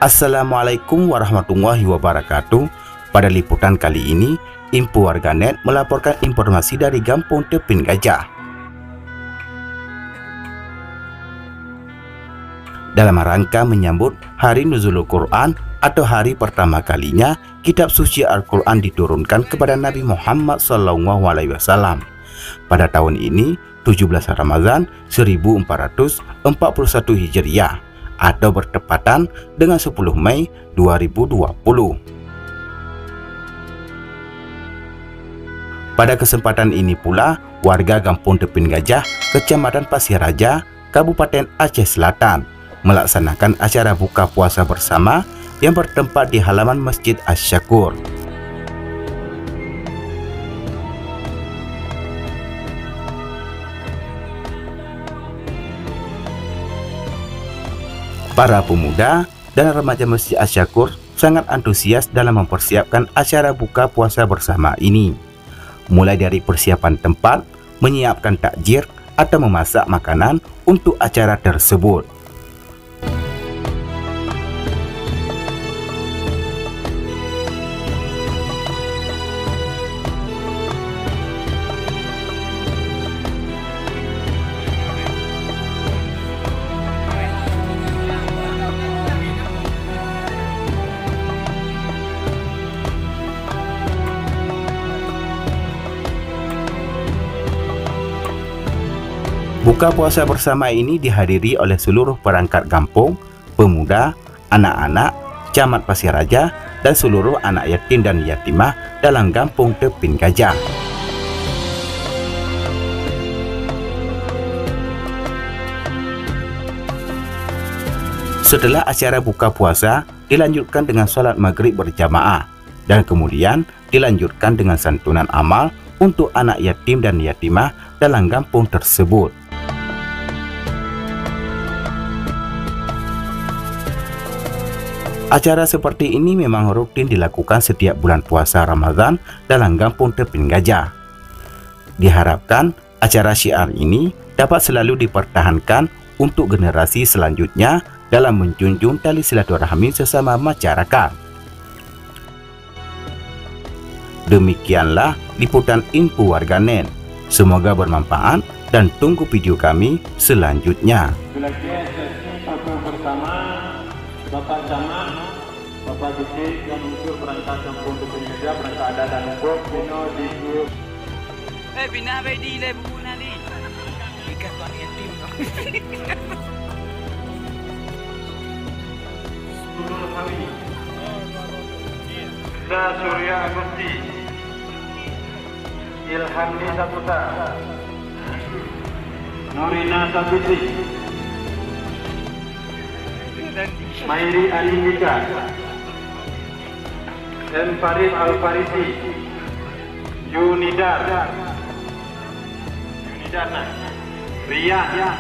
Assalamualaikum warahmatullahi wabarakatuh. Pada liputan kali ini, Info Warganet melaporkan informasi dari Kampung Tepin Gajah. Dalam rangka menyambut Hari Nuzulul Quran atau hari pertama kalinya kitab suci Al-Quran diturunkan kepada Nabi Muhammad SAW. Pada tahun ini, 17 Ramadan 1441 Hijriah, atau bertepatan dengan 10 Mei 2020. Pada kesempatan ini pula, warga Kampung Tepin Gajah, Kecamatan Pasir Raja, Kabupaten Aceh Selatan, melaksanakan acara buka puasa bersama yang bertempat di halaman Masjid Asy-Syakur. Para pemuda dan remaja Masjid Asy-Syakur sangat antusias dalam mempersiapkan acara buka puasa bersama ini. Mulai dari persiapan tempat, menyiapkan takjil atau memasak makanan untuk acara tersebut. Buka puasa bersama ini dihadiri oleh seluruh perangkat kampung, pemuda, anak-anak, Camat Pasir Raja, dan seluruh anak yatim dan yatimah dalam Kampung Tepin Gajah. Setelah acara buka puasa, dilanjutkan dengan sholat maghrib berjamaah, dan kemudian dilanjutkan dengan santunan amal untuk anak yatim dan yatimah dalam kampung tersebut. Acara seperti ini memang rutin dilakukan setiap bulan puasa Ramadan dalam Kampung Tepin Gajah. Diharapkan acara syiar ini dapat selalu dipertahankan untuk generasi selanjutnya dalam menjunjung tali silaturahmi sesama masyarakat. Demikianlah liputan Info Warganet. Semoga bermanfaat dan tunggu video kami selanjutnya. Bapak Camat, Bapak Dikit yang untuk perangkat Kampung Tepin Gajah, perangkat adat dan hukum, Bino Diku. Bina bedi le buku nadi. Ikan tuan yatim kau. Nurul Hawi, Da Surya Agusti, Ilhamni Saputra, Nurina Sabiti, Mairi Alindika, M. Farid Al-Farisi, Yunidar, Riyah,